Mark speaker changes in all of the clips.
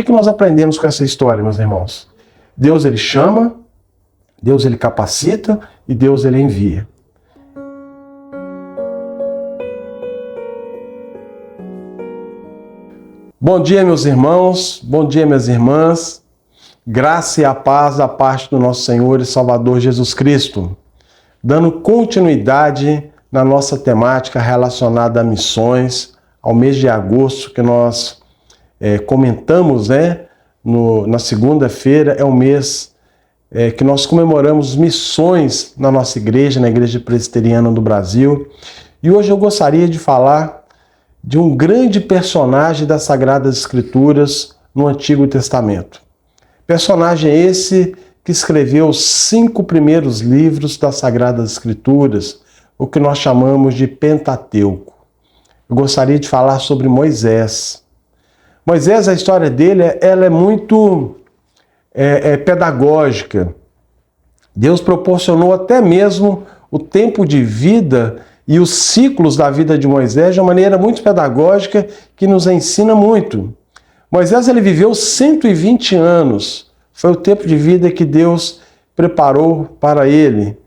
Speaker 1: que nós aprendemos com essa história, meus irmãos? Deus, ele chama, Deus, ele capacita e Deus, ele envia. Bom dia, meus irmãos, bom dia, minhas irmãs. Graça e a paz da parte do nosso Senhor e Salvador Jesus Cristo. Dando continuidade na nossa temática relacionada a missões, ao mês de agosto que nós comentamos, na segunda-feira, é o mês que nós comemoramos missões na nossa igreja, na Igreja Presbiteriana do Brasil. E hoje eu gostaria de falar de um grande personagem das Sagradas Escrituras no Antigo Testamento. Personagem esse que escreveu os 5 primeiros livros das Sagradas Escrituras, o que nós chamamos de Pentateuco. Eu gostaria de falar sobre Moisés. Moisés, a história dele, ela é muito pedagógica. Deus proporcionou até mesmo o tempo de vida e os ciclos da vida de Moisés de uma maneira muito pedagógica que nos ensina muito. Moisés, ele viveu 120 anos. Foi o tempo de vida que Deus preparou para ele.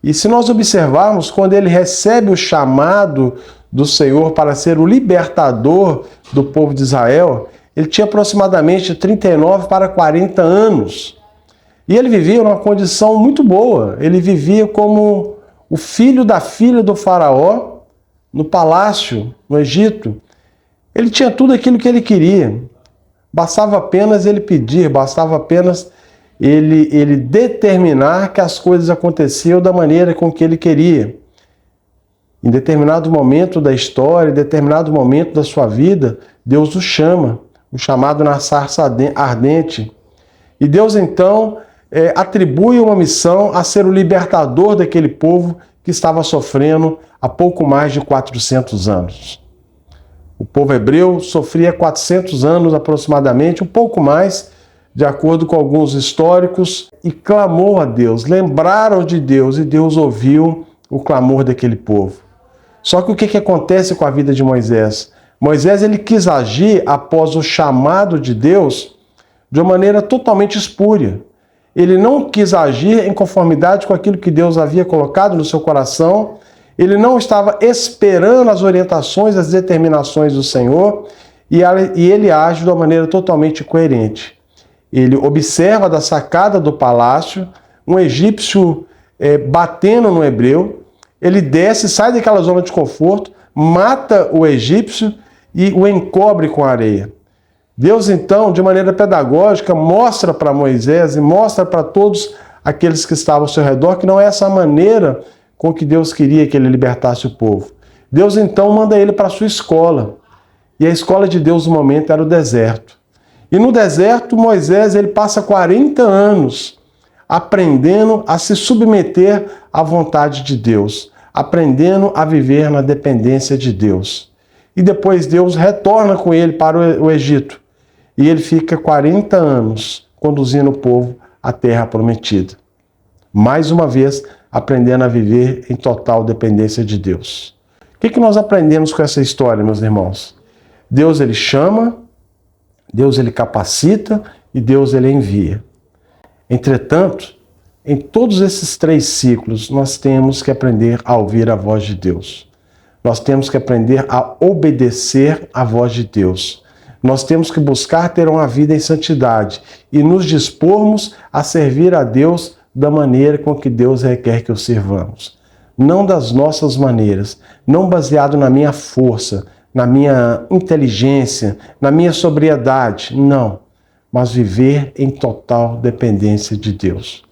Speaker 1: E se nós observarmos, quando ele recebe o chamado do Senhor para ser o libertador do povo de Israel, ele tinha aproximadamente 39 para 40 anos. E ele vivia numa condição muito boa. Ele vivia como o filho da filha do faraó, no palácio, no Egito. Ele tinha tudo aquilo que ele queria. Bastava apenas ele pedir, bastava apenas ele determinar que as coisas aconteciam da maneira com que ele queria. Em determinado momento da história, em determinado momento da sua vida, Deus o chama, o chamado na sarça ardente. E Deus então atribui uma missão a ser o libertador daquele povo que estava sofrendo há pouco mais de 400 anos. O povo hebreu sofria 400 anos aproximadamente, um pouco mais, de acordo com alguns históricos, e clamou a Deus, lembraram de Deus, e Deus ouviu o clamor daquele povo. Só que o que acontece com a vida de Moisés? Moisés, ele quis agir após o chamado de Deus de uma maneira totalmente espúria. Ele não quis agir em conformidade com aquilo que Deus havia colocado no seu coração. Ele não estava esperando as orientações, as determinações do Senhor, e ele age de uma maneira totalmente coerente. Ele observa da sacada do palácio um egípcio batendo no hebreu. Ele desce, sai daquela zona de conforto, mata o egípcio e o encobre com areia. Deus, então, de maneira pedagógica, mostra para Moisés e mostra para todos aqueles que estavam ao seu redor que não é essa maneira com que Deus queria que ele libertasse o povo. Deus, então, manda ele para a sua escola. E a escola de Deus, no momento, era o deserto. E no deserto, Moisés, ele passa 40 anos aprendendo a se submeter à vontade de Deus, aprendendo a viver na dependência de Deus. E depois Deus retorna com ele para o Egito. E ele fica 40 anos conduzindo o povo à terra prometida. Mais uma vez, aprendendo a viver em total dependência de Deus. O que nós aprendemos com essa história, meus irmãos? Deus, ele chama, Deus, ele capacita e Deus, ele envia. Entretanto, em todos esses 3 ciclos, nós temos que aprender a ouvir a voz de Deus. Nós temos que aprender a obedecer à voz de Deus. Nós temos que buscar ter uma vida em santidade e nos dispormos a servir a Deus da maneira com que Deus requer que o sirvamos. Não das nossas maneiras, não baseado na minha força, na minha inteligência, na minha sobriedade, não. Mas viver em total dependência de Deus.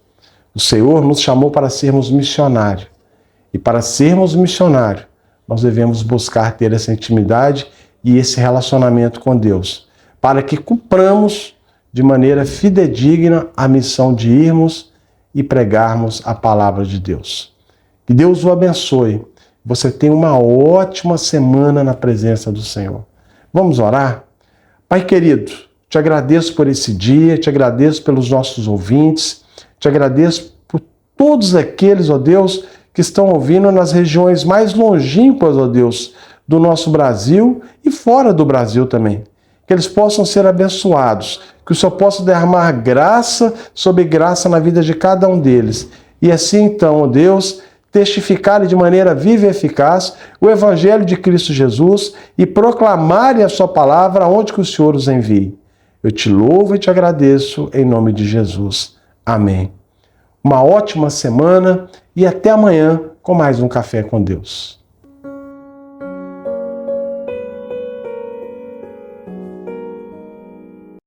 Speaker 1: O Senhor nos chamou para sermos missionários. E para sermos missionários, nós devemos buscar ter essa intimidade e esse relacionamento com Deus, para que cumpramos de maneira fidedigna a missão de irmos e pregarmos a palavra de Deus. Que Deus o abençoe. Você tenha uma ótima semana na presença do Senhor. Vamos orar? Pai querido, te agradeço por esse dia, te agradeço pelos nossos ouvintes, te agradeço por todos aqueles, ó Deus, que estão ouvindo nas regiões mais longínquas, ó Deus, do nosso Brasil e fora do Brasil também. que eles possam ser abençoados, que o Senhor possa derramar graça sobre graça na vida de cada um deles. E assim, então, ó Deus, testificarem de maneira viva e eficaz o Evangelho de Cristo Jesus e proclamarem a sua palavra aonde que o Senhor os envie. Eu te louvo e te agradeço em nome de Jesus. Amém. Uma ótima semana e até amanhã com mais um Café com Deus.